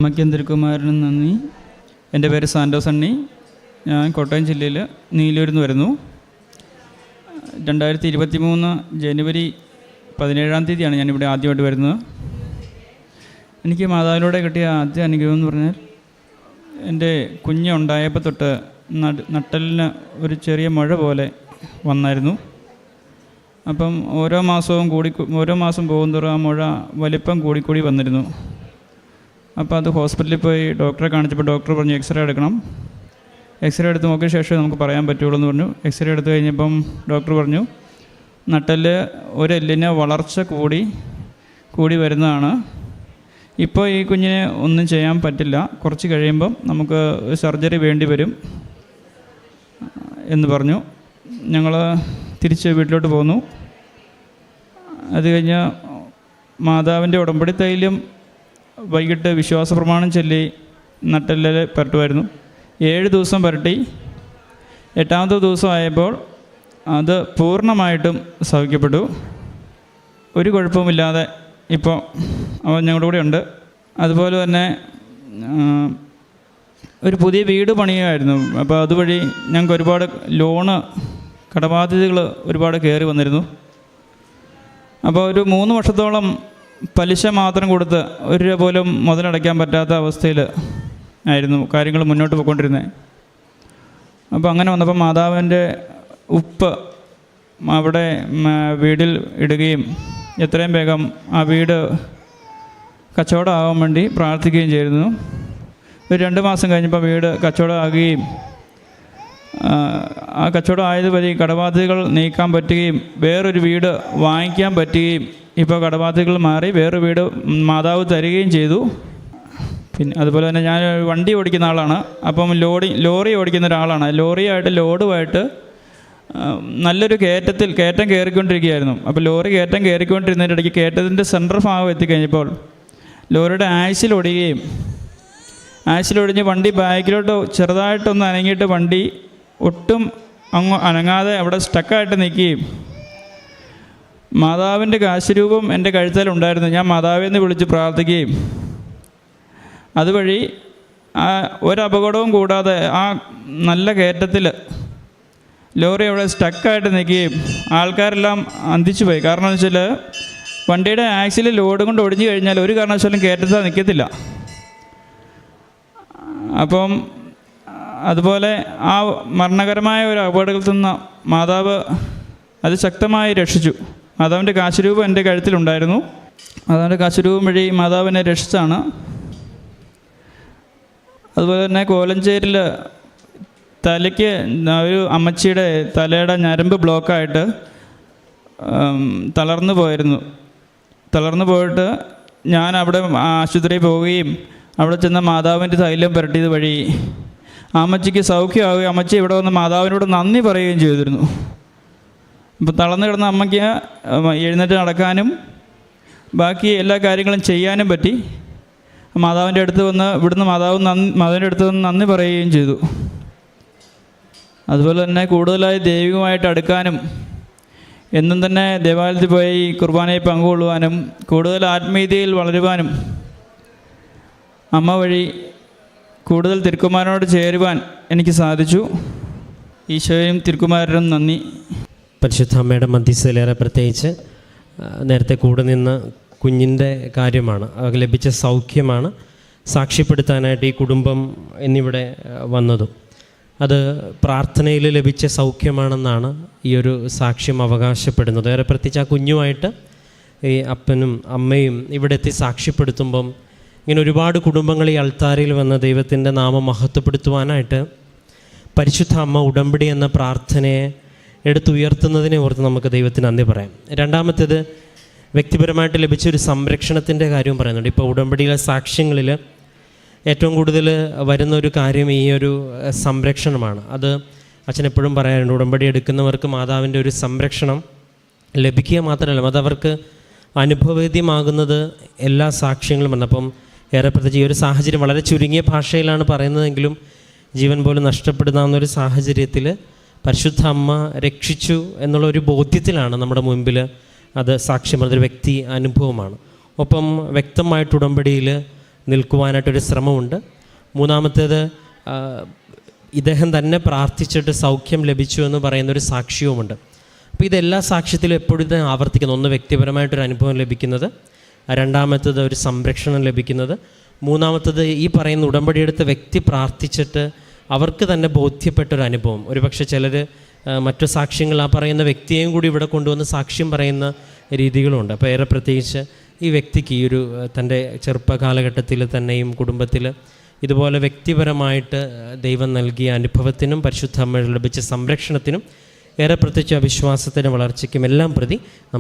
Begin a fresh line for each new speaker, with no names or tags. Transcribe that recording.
അമ്മയ്ക്കും തിരുക്കുമാരനും നന്ദി. എൻ്റെ പേര് സാൻഡോസ് അണ്ണി. ഞാൻ കോട്ടയം ജില്ലയിൽ നീലൂരിൽ നിന്ന് വരുന്നു. 2023 ജനുവരി 17 ഞാനിവിടെ ആദ്യമായിട്ട് വരുന്നത്. എനിക്ക് മാതാവിലൂടെ കിട്ടിയ ആദ്യ അനുഗ്രഹം എന്ന് പറഞ്ഞാൽ, എൻ്റെ കുഞ്ഞുണ്ടായപ്പോൾ തൊട്ട് നട്ടലിന് ഒരു ചെറിയ മുഴ പോലെ വന്നായിരുന്നു. അപ്പം ഓരോ മാസം പോകുന്തോറും ആ മുഴ വലിപ്പം കൂടിക്കൂടി വന്നിരുന്നു. അപ്പോൾ അത് ഹോസ്പിറ്റലിൽ പോയി ഡോക്ടറെ കാണിച്ചപ്പോൾ ഡോക്ടർ പറഞ്ഞു എക്സ്റേ എടുക്കണം. എക്സ്റേ എടുത്ത് നോക്കിയ ശേഷം നമുക്ക് പറയാൻ പറ്റുള്ളൂ എന്ന് പറഞ്ഞു. എക്സ്റേ എടുത്ത് കഴിഞ്ഞപ്പം ഡോക്ടർ പറഞ്ഞു നട്ടല് ഒരു എല്ലിന് വളർച്ച കൂടി വരുന്നതാണ്. ഇപ്പോൾ ഈ കുഞ്ഞിനെ ഒന്നും ചെയ്യാൻ പറ്റില്ല, കുറച്ച് കഴിയുമ്പം നമുക്ക് സർജറി വേണ്ടി വരും എന്ന് പറഞ്ഞു. ഞങ്ങൾ തിരിച്ച് വീട്ടിലോട്ട് പോന്നു. അത് കഴിഞ്ഞ് മാതാവിൻ്റെ ഉടമ്പടി തൈലം വൈകിട്ട് വിശ്വാസ പ്രമാണം ചൊല്ലി നട്ടലിൽ പുരട്ടുമായിരുന്നു. 7 ദിവസം പുരട്ടി. 8ാമത്തെ ദിവസം ആയപ്പോൾ അത് പൂർണ്ണമായിട്ടും സൗഖ്യപ്പെട്ടു. ഒരു കുഴപ്പമില്ലാതെ ഇപ്പോൾ അവൻ ഞങ്ങളുടെ കൂടെ ഉണ്ട്. അതുപോലെ തന്നെ ഒരു പുതിയ വീട് പണിയുമായിരുന്നു. അപ്പോൾ അതുവഴി ഞങ്ങൾക്ക് ഒരുപാട് കടബാധ്യതകൾ ഒരുപാട് കയറി വന്നിരുന്നു. അപ്പോൾ ഒരു 3 വർഷത്തോളം പലിശ മാത്രം കൊടുത്ത് 1 രൂപ പോലും മുതലടയ്ക്കാൻ പറ്റാത്ത അവസ്ഥയിൽ ആയിരുന്നു കാര്യങ്ങൾ മുന്നോട്ട് പോയിക്കൊണ്ടിരുന്നത്. അപ്പോൾ അങ്ങനെ വന്നപ്പോൾ മാതാവിൻ്റെ ഉപ്പ് അവിടെ വീടിൽ ഇടുകയും എത്രയും വേഗം ആ വീട് കച്ചവടമാകാൻ വേണ്ടി പ്രാർത്ഥിക്കുകയും ചെയ്തിരുന്നു. ഒരു 2 മാസം കഴിഞ്ഞപ്പോൾ വീട് കച്ചവടമാകുകയും ആ കച്ചവടം ആയത് വഴി കടബാധ്യതകൾ നീക്കാൻ പറ്റുകയും വേറൊരു വീട് വാങ്ങിക്കാൻ പറ്റുകയും ഇപ്പോൾ കടബാധ്യതകൾ മാറി വേറൊരു വീട് മാതാവ് തരികയും ചെയ്തു. പിന്നെ അതുപോലെ തന്നെ ഞാൻ വണ്ടി ഓടിക്കുന്ന ആളാണ്. അപ്പം ലോറി ഓടിക്കുന്ന ഒരാളാണ്. ലോഡുമായിട്ട് നല്ലൊരു കയറ്റം കയറിക്കൊണ്ടിരിക്കുകയായിരുന്നു. അപ്പോൾ ലോറി കയറ്റം കയറിക്കൊണ്ടിരുന്നതിൻ്റെ ഇടയ്ക്ക് കയറ്റത്തിൻ്റെ സെൻട്രൽ ഭാഗം എത്തിക്കഴിഞ്ഞപ്പോൾ ലോറിയുടെ ആക്സിലൊടിഞ്ഞ് വണ്ടി ബാക്കിലോട്ട് ചെറുതായിട്ടൊന്ന് അനങ്ങിയിട്ട് വണ്ടി ഒട്ടും അനങ്ങാതെ അവിടെ സ്റ്റക്കായിട്ട് നിൽക്കുകയും മാതാവിൻ്റെ കാശുരൂപം എൻ്റെ കഴുത്തിലുണ്ടായിരുന്നു. ഞാൻ മാതാവിനെ വിളിച്ച് പ്രാർത്ഥിക്കുകയും അതുവഴി ഒരപകടവും കൂടാതെ ആ നല്ല കയറ്റത്തിൽ ലോറി അവിടെ സ്റ്റക്കായിട്ട് നിൽക്കുകയും ആൾക്കാരെല്ലാം അന്തിച്ചു പോയി. കാരണം എന്ന് വെച്ചാൽ വണ്ടിയുടെ ആക്സിൽ ലോഡ് കൊണ്ട് ഒടിഞ്ഞു കഴിഞ്ഞാൽ ഒരു കാരണവശാലും കയറ്റത്തിൽ നിൽക്കത്തില്ല. അപ്പം അതുപോലെ ആ മരണകരമായ ഒരു അപകടത്തിൽ നിന്ന് മാതാവ് അത് ശക്തമായി രക്ഷിച്ചു. മാതാവിൻ്റെ കാശുരൂപം എൻ്റെ കഴുത്തിലുണ്ടായിരുന്നു. മാതാവിൻ്റെ കാശുരൂപം വഴി മാതാവിനെ രക്ഷിച്ചാണ്. അതുപോലെ തന്നെ കോലഞ്ചേരിൽ തലയ്ക്ക് ഒരു അമ്മച്ചിയുടെ തലയുടെ ഞരമ്പ് ബ്ലോക്കായിട്ട് തളർന്നു പോയിട്ട് ഞാൻ അവിടെ ആശുപത്രിയിൽ പോവുകയും അവിടെ ചെന്ന മാതാവിൻ്റെ തൈലം പുരട്ടിയത് വഴി അമ്മച്ചിക്ക് സൗഖ്യമാവുകയും അമ്മച്ചി ഇവിടെ വന്ന് മാതാവിനോട് നന്ദി പറയുകയും ചെയ്തിരുന്നു. അപ്പോൾ തളർന്നു കിടന്ന അമ്മയ്ക്ക് എഴുന്നേറ്റ് നടക്കാനും ബാക്കി എല്ലാ കാര്യങ്ങളും ചെയ്യാനും പറ്റി. മാതാവിൻ്റെ അടുത്ത് വന്ന് ഇവിടുന്ന് മാതാവിൻ്റെ അടുത്ത് വന്ന് നന്ദി പറയുകയും ചെയ്തു. അതുപോലെ തന്നെ കൂടുതലായി ദൈവികമായിട്ട് അടുക്കാനും എന്നും തന്നെ ദേവാലയത്തിൽ പോയി കുർബാനയിൽ പങ്കുകൊള്ളുവാനും കൂടുതൽ ആത്മീയതയിൽ വളരുവാനും അമ്മ വഴി കൂടുതൽ തിരുക്കുമാരനോട് ചേരുവാൻ എനിക്ക് സാധിച്ചു. ഈശോയും തിരുക്കുമാരനും നന്ദി.
പരിശുദ്ധ അമ്മയുടെ മധ്യസ്ഥയിലേറെ പ്രത്യേകിച്ച് നേരത്തെ കൂടെ നിന്ന് കുഞ്ഞിൻ്റെ കാര്യമാണ്, ലഭിച്ച സൗഖ്യമാണ് സാക്ഷ്യപ്പെടുത്താനായിട്ട് ഈ കുടുംബം എന്നിവിടെ വന്നതും. അത് പ്രാർത്ഥനയിൽ ലഭിച്ച സൗഖ്യമാണെന്നാണ് ഈ ഒരു സാക്ഷ്യം അവകാശപ്പെടുന്നത്. ഏറെ പ്രത്യേകിച്ച് ആ കുഞ്ഞുമായിട്ട് ഈ അപ്പനും അമ്മയും ഇവിടെ എത്തി സാക്ഷ്യപ്പെടുത്തുമ്പം ഇങ്ങനെ ഒരുപാട് കുടുംബങ്ങൾ ഈ അൾത്താരയിൽ വന്ന ദൈവത്തിൻ്റെ നാമം മഹത്വപ്പെടുത്തുവാനായിട്ട് പരിശുദ്ധ അമ്മ ഉടമ്പടി എന്ന പ്രാർത്ഥനയെ എടുത്തുയർത്തുന്നതിനെ ഓർത്ത് നമുക്ക് ദൈവത്തിന് നന്ദി പറയാം. രണ്ടാമത്തേത് വ്യക്തിപരമായിട്ട് ലഭിച്ചൊരു സംരക്ഷണത്തിൻ്റെ കാര്യവും പറയുന്നുണ്ട്. ഇപ്പോൾ ഉടമ്പടിയിലെ സാക്ഷ്യങ്ങളിൽ ഏറ്റവും കൂടുതൽ വരുന്ന ഒരു കാര്യം ഈ ഒരു സംരക്ഷണമാണ്. അത് അച്ഛൻ എപ്പോഴും പറയാറുണ്ട്, ഉടമ്പടി എടുക്കുന്നവർക്ക് മാതാവിൻ്റെ ഒരു സംരക്ഷണം ലഭിക്കുക മാത്രമല്ല, അതവർക്ക് അനുഭവവേദ്യമാകുന്നത് എല്ലാ സാക്ഷ്യങ്ങളും ഉണ്ട്. അപ്പം ഏറെ പ്രത്യേകിച്ച് ഈ ഒരു സാഹചര്യം വളരെ ചുരുങ്ങിയ ഭാഷയിലാണ് പറയുന്നതെങ്കിലും ജീവൻ പോലും നഷ്ടപ്പെടുന്ന ഒരു സാഹചര്യത്തിൽ പരിശുദ്ധ അമ്മ രക്ഷിച്ചു എന്നുള്ള ഒരു ബോധ്യത്തിലാണ് നമ്മുടെ മുൻപിൽ അത് സാക്ഷ്യം. അതൊരു വ്യക്തി അനുഭവമാണ്. ഒപ്പം വ്യക്തമായിട്ട് ഉടമ്പടിയിൽ നിൽക്കുവാനായിട്ടൊരു ശ്രമമുണ്ട്. മൂന്നാമത്തേത് ഇദ്ദേഹം തന്നെ പ്രാർത്ഥിച്ചിട്ട് സൗഖ്യം ലഭിച്ചു എന്ന് പറയുന്നൊരു സാക്ഷ്യവുമുണ്ട്. അപ്പോൾ ഇതെല്ലാ സാക്ഷ്യത്തിലും എപ്പോഴും ഇത് ആവർത്തിക്കുന്നു. ഒന്ന് വ്യക്തിപരമായിട്ടൊരു അനുഭവം ലഭിക്കുന്നത്, രണ്ടാമത്തേത് ഒരു സംരക്ഷണം ലഭിക്കുന്നത്, മൂന്നാമത്തേത് ഈ പറയുന്ന ഉടമ്പടിയെടുത്ത വ്യക്തി പ്രാർത്ഥിച്ചിട്ട് അവർക്ക് തന്നെ ബോധ്യപ്പെട്ടൊരു അനുഭവം. ഒരുപക്ഷെ ചിലർ മറ്റു സാക്ഷ്യങ്ങൾ ആ പറയുന്ന വ്യക്തിയെയും കൂടി ഇവിടെ കൊണ്ടുവന്ന് സാക്ഷ്യം പറയുന്ന രീതികളുണ്ട്. അപ്പോൾ ഏറെ പ്രത്യേകിച്ച് ഈ വ്യക്തിക്ക് ഈ ഒരു തൻ്റെ ചെറുപ്പകാലഘട്ടത്തിൽ തന്നെയും കുടുംബത്തിൽ ഇതുപോലെ വ്യക്തിപരമായിട്ട് ദൈവം നൽകിയ അനുഭവത്തിനും പരിശുദ്ധ അമ്മ ലഭിച്ച സംരക്ഷണത്തിനും ഏറെ പ്രത്യേകിച്ച് വിശ്വാസത്തിൻ്റെ വളർച്ചയ്ക്കും എല്ലാം പ്രതി